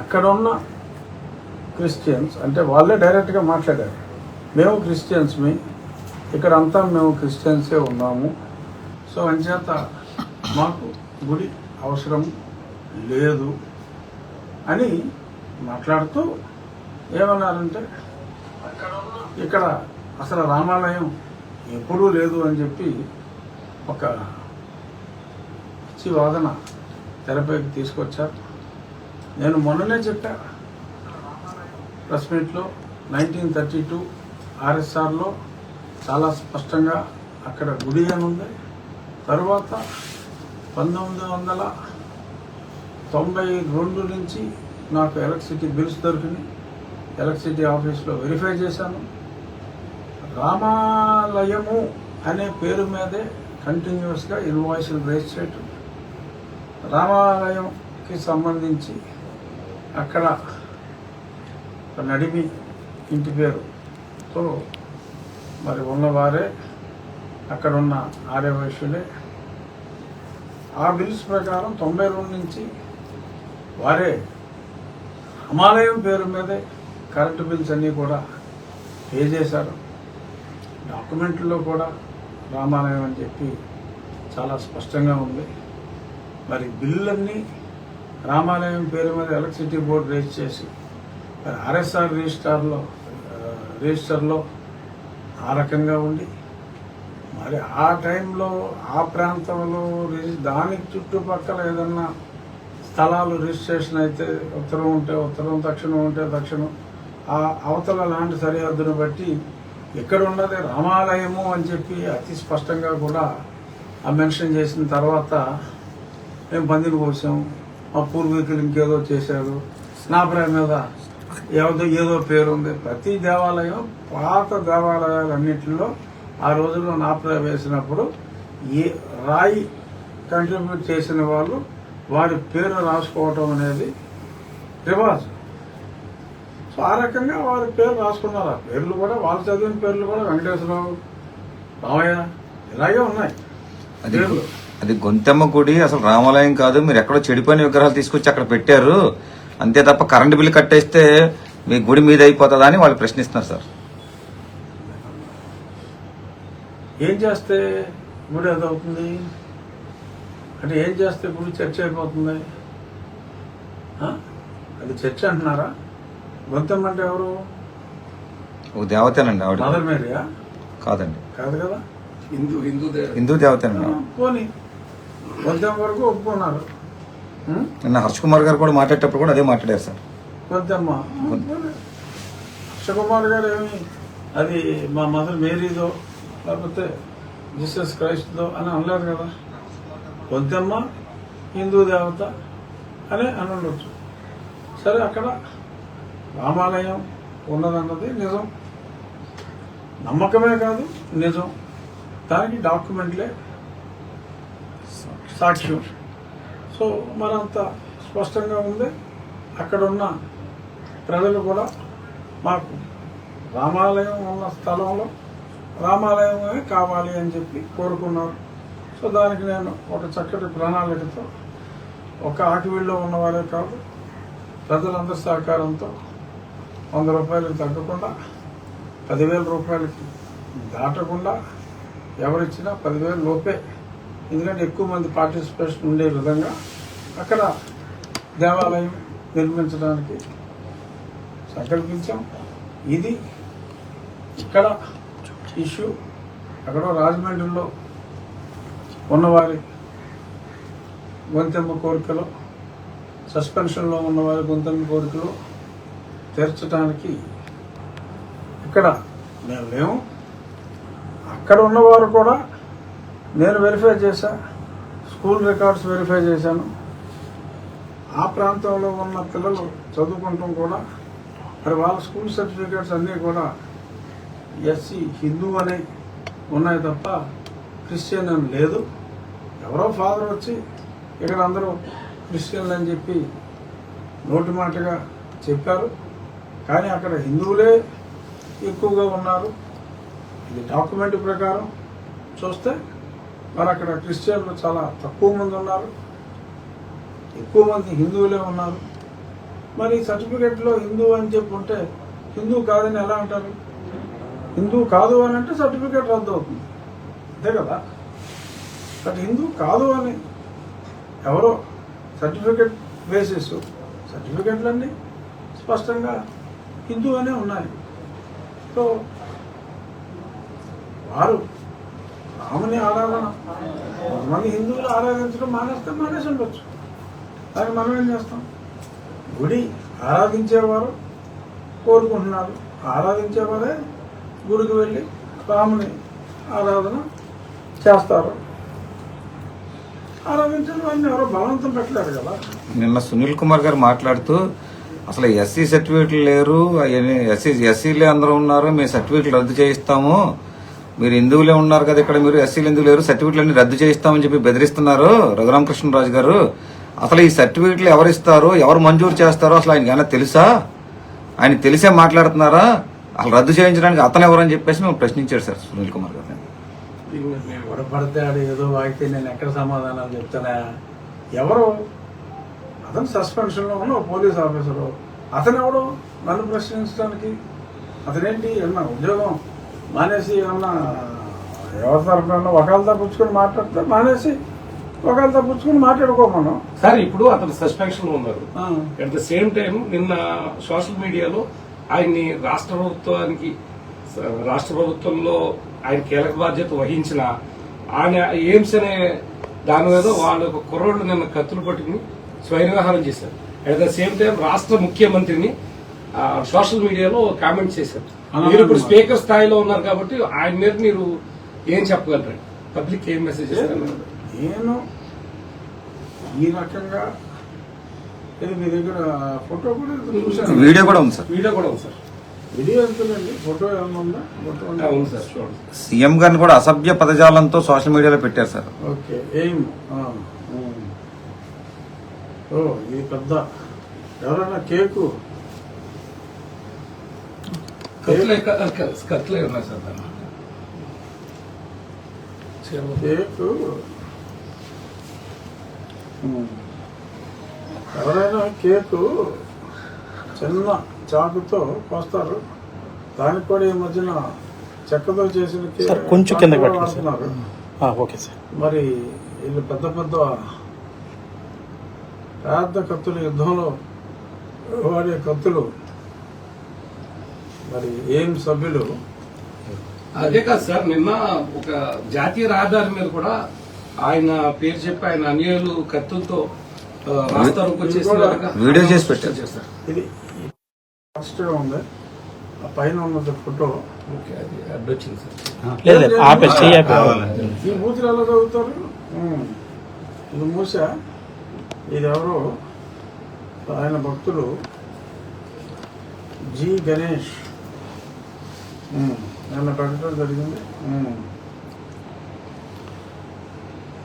అక్కడున్న క్రిస్టియన్స్ అంటే వాళ్ళే డైరెక్ట్గా మాట్లాడారు, మేము క్రిస్టియన్స్మి, ఇక్కడ అంతా మేము క్రిస్టియన్సే ఉన్నాము, సో అంచేత మాకు గుడి అవసరం లేదు అని మాట్లాడుతూ ఏమన్నారంటే ఇక్కడ అసలు రామాలయం ఎప్పుడూ లేదు అని చెప్పి ఒక పిచ్చి వాదన తెరపైకి తీసుకొచ్చారు. నేను మొన్ననే చెప్పా ప్రెస్ మీట్లో 1932 ఆర్ఎస్ఆర్లో చాలా స్పష్టంగా అక్కడ గుడి అని ఉంది. తరువాత 1992 నుంచి నాకు ఎలక్ట్రిసిటీ బిల్స్ దొరికినాయి. ఎలక్ట్రిసిటీ ఆఫీస్లో వెరిఫై చేశాను. రామాలయము అనే పేరు మీదే కంటిన్యూస్గా ఇన్వాయిస్లు రేజ్ చేయటం, రామాలయంకి సంబంధించి అక్కడ నడిమి ఇంటి పేరుతో మరి ఉన్నవారే అక్కడున్న ఆర్యవైశ్యులే. ఆ బిల్స్ ప్రకారం 92 నుంచి వారే రామాలయం పేరు మీదే కరెంటు బిల్స్ అన్నీ కూడా పే చేశారు. డాక్యుమెంట్లో కూడా రామాలయం అని చెప్పి చాలా స్పష్టంగా ఉంది. మరి బిల్లులన్నీ రామాలయం పేరు మీద ఎలక్ట్రిసిటీ బోర్డు రేజ్ చేసి ఆర్ఎస్ఆర్ రిజిస్టర్లో ఆ రకంగా ఉండి మరి ఆ టైంలో ఆ ప్రాంతంలో దానికి చుట్టుపక్కల ఏదన్నా స్థలాలు రిజిస్ట్రేషన్ అయితే ఉత్తరం ఉంటే ఉత్తరం, దక్షిణం ఉంటే దక్షిణం, ఆ అవతల లాంటి సరిహద్దును బట్టి ఇక్కడ ఉన్నది రామాలయము అని చెప్పి అతి స్పష్టంగా కూడా ఆ మెన్షన్ చేసిన తర్వాత మేము పందిని కోసాం, మా పూర్వీకులు ఇంకేదో చేశారు, నా ప్రేమ మీద ఏదో పేరు ఉంది. ప్రతి దేవాలయం పాత దేవాలయాలన్నింటిలో ఆ రోజుల్లో నా ప్రేమ వేసినప్పుడు ఏ రాయి కంట్రిబ్యూట్ చేసిన వాళ్ళు వారి పేరు రాసుకోవటం అనేది రివాజు. సో ఆ రకంగా వారి పేరు రాసుకున్నారు. ఆ పేర్లు కూడా వాళ్ళు చదివిన పేర్లు కూడా వెంకటేశ్వరరావు, రామయ్య ఇలాగే ఉన్నాయి పేర్లు. అది గొంతెమ్మ గుడి అసలు రామాలయం కాదు, మీరు ఎక్కడో చెడిపోయిన విగ్రహాలు తీసుకొచ్చి అక్కడ పెట్టారు అంతే తప్ప కరెంటు బిల్లు కట్టేస్తే మీ గుడి మీద అయిపోతుందా అని వాళ్ళు ప్రశ్నిస్తున్నారు సార్. ఏం చేస్తే గుడి అదవుతుంది అంటే ఏం చేస్తే గుడి చర్చ అయిపోతుంది? అది చర్చ అంటున్నారా? గొంతెమ్మ అంటే ఎవరు? ఓ దేవతేనండి ఆవిడ. మదర్ మేరీయా? కాదండి. కాదు కదా, హిందూ దేవతేనండి. పోనీ గొంతెమ్మ వరకు ఒప్పుకున్నారు. నిన్న హర్ష్ కుమార్ గారు కూడా మాట్లాడేటప్పుడు కూడా అదే మాట్లాడారు సార్. గొంతెమ్మ హర్ష కుమార్ గారు ఏమి అది మా మదర్ మేరీదో లేకపోతే జీసస్ క్రైస్ట్దో అని అనలేదు కదా. గొంతెమ్మ హిందూ దేవత అని ఉండొచ్చు. సరే, అక్కడ రామాలయం ఉన్నదన్నది నిజం, నమ్మకమే కాదు నిజం. దానికి డాక్యుమెంట్లే సాక్ష్యం. సో మరంత స్పష్టంగా ఉంది. అక్కడున్న ప్రజలు కూడా మాకు రామాలయం ఉన్న స్థలంలో రామాలయమే కావాలి అని చెప్పి కోరుకున్నారు. సో దానికి నేను ఒక చక్కటి ప్రణాళికతో ఒక ఆకివీళ్ళలో ఉన్నవారే కాదు ప్రజలందరి సహకారంతో 100 రూపాయలకు తగ్గకుండా 10,000 రూపాయలకి దాటకుండా ఎవరిచ్చినా 10,000 లోపే, ఎందుకంటే ఎక్కువ మంది పార్టిసిపేషన్ ఉండే విధంగా అక్కడ దేవాలయం నిర్మించడానికి సంకల్పించాం. ఇది ఇక్కడ ఇష్యూ. అక్కడ రాజమండ్రిలో ఉన్నవారి గొంతెమ్మ కోరికలు, సస్పెన్షన్లో ఉన్నవారి గొంతెమ్మ కోరికలు తీర్చడానికి ఇక్కడ మేము లేము. అక్కడ ఉన్నవారు కూడా నేను వెరిఫై చేశా, స్కూల్ రికార్డ్స్ వెరిఫై చేశాను. ఆ ప్రాంతంలో ఉన్న పిల్లలు చదువుకుంటాం కూడా మరి వాళ్ళ స్కూల్ సర్టిఫికేట్స్ అన్నీ కూడా ఎస్సీ హిందూ అనే ఉన్నాయి తప్ప క్రిస్టియన్ అని లేదు. ఎవరో ఫాదర్ వచ్చి ఇక్కడ అందరూ క్రిస్టియన్లు అని చెప్పి నోటి మాటగా చెప్పారు, కానీ అక్కడ హిందువులే ఎక్కువగా ఉన్నారు. ఇది డాక్యుమెంట్ ప్రకారం చూస్తే మరి అక్కడ క్రిస్టియన్లు చాలా తక్కువ మంది ఉన్నారు, ఎక్కువ మంది హిందువులే ఉన్నారు. మరి సర్టిఫికెట్లో హిందూ అని చెప్పి ఉంటే హిందూ కాదని ఎలా అంటారు? హిందూ కాదు అని అంటే సర్టిఫికెట్ రద్దు అవుతుంది, అంతే కదా. బట్ హిందూ కాదు అని ఎవరో సర్టిఫికెట్ బేసిస్, సర్టిఫికెట్లన్నీ స్పష్టంగా హిందూ అనే ఉన్నాయి. సో వారు రాముని ఆరాధన కొంతమంది హిందువులు ఆరాధించడం మానేసి ఉండొచ్చు. దాన్ని మనం ఏం చేస్తాం? గుడి ఆరాధించేవారు కోరుకుంటున్నారు, ఆరాధించేవారే గుడికి వెళ్ళి రాముని ఆరాధన చేస్తారు. ఆరాధించిన వారిని ఎవరో బలవంతం పెట్టలేరు కదా. నిన్న సునీల్ కుమార్ గారు మాట్లాడుతూ అసలు ఎస్సీ సర్టిఫికేట్లు లేరు, ఎస్సీలే అందరూ ఉన్నారు, మేము సర్టిఫికేట్లు రద్దు చేయిస్తాము, మీరు హిందువులే ఉన్నారు కదా ఇక్కడ, మీరు ఎస్సీలు ఎందుకు లేరు, సర్టిఫికేట్లు అన్ని రద్దు చేయిస్తామని చెప్పి బెదిరిస్తున్నారు రఘురామకృష్ణరాజు గారు. అసలు ఈ సర్టిఫికేట్లు ఎవరు ఇస్తారు, ఎవరు మంజూరు చేస్తారో అసలు ఆయనకి ఏమైనా తెలుసా? ఆయన తెలిసే మాట్లాడుతున్నారా? అసలు రద్దు చేయించడానికి అతను ఎవరని చెప్పేసి మేము ప్రశ్నించాడు సార్ సునీల్ కుమార్ గారు. నేను గొడవపడితే ఆడు ఏదో వాగితే నేను ఎక్కడ సమాధానాలు చెప్తానా? ఎవరు అతను సస్పెన్షన్లో ఉన్న పోలీస్ ఆఫీసరు, అతను ఎవడు నన్ను ప్రశ్నించడానికి? అతనేంటి ఏమన్నా ఉద్యోగం మానేసి ఏమన్నా ఎవరి తరఫున ఒకళ్ళతో పుచ్చుకొని మాట్లాడితే మానేసి ఒకళ్ళతో పుచ్చుకొని మాట్లాడుకోమను సార్. ఇప్పుడు అతను సస్పెన్షన్ లో ఉన్నారు. అట్ ద సేమ్ టైం నిన్న సోషల్ మీడియాలో ఆయన్ని రాష్ట్ర ప్రభుత్వంలో ఆయన కీలక బాధ్యత వహించిన ఆయన ఎయిమ్స్ అనే దాని మీద వాళ్ళ కుర్రోళ్ళు నిన్న కత్తులు పట్టుకుని స్వైరవిహారం చేశారు. అట్ ద సేమ్ టైం రాష్ట్ర ముఖ్యమంత్రిని సోషల్ మీడియాలో కామెంట్ చేశారు. మీరు ఇప్పుడు స్పీకర్ స్థాయిలో ఉన్నారు కాబట్టి ఆయన మీద మీరు ఏం చెప్పగలరు? పబ్లిక్ ఏం మెసేజ్ చేస్తారు? నేను ఈ రకంగా మీ దగ్గర ఫోటో కూడా చూసాను, వీడియో కూడా ఉంది సార్. వీడియో ఎంతుందండి? ఫోటో ఏమన్నా ఉందా? ఫోటో అవును సార్, చూడండి. సీఎం గారిని కూడా అసభ్య పదజాలంతో సోషల్ మీడియాలో పెట్టారు సార్. ఓకే, ఏం ఓ ఇది పెద్ద ఎవరైనా కేకు కత్తులే ఉన్నాయి సార్ దాన్ని. కేకు ఎవరైనా కేకు చిన్న చాకుతో కోస్తారు, దానికి కూడా ఈ మధ్యన చెక్కతో చేసిన కేక్ కొంచెం కింద వాడుతున్నారు. Okay sir. మరి వీళ్ళు పెద్ద కత్తులు, యుద్ధంలో వాడే కత్తులు, మరి ఏం సభ్యులు అదే కాదు సార్, నిన్న ఒక జాతీయ రహదారి మీద కూడా ఆయన పేరు చెప్పి ఆయన అన్యాయులు కత్తులతో రాస్తారోకి వీడియో చేసి పెట్టారు. ఇది ఫస్ట్గా ఉంది, ఆ పైన ఉన్నది ఫోటో. అది అడ్డొచ్చింది సార్. ఈ బూతులు ఎలా చదువుతారు? ఇది మూసా, ఇది ఎవరో ఆయన భక్తులు జి గణేష్ నన్ను పెట్టడం జరిగింది.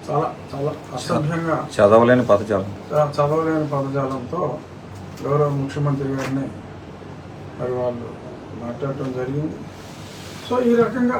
చాలా చాలా అసభ్యంగా చదవలేని పదజాలంతో గౌరవ ముఖ్యమంత్రి గారిని మరి వాళ్ళు మాట్లాడటం జరిగింది. సో ఈ రకంగా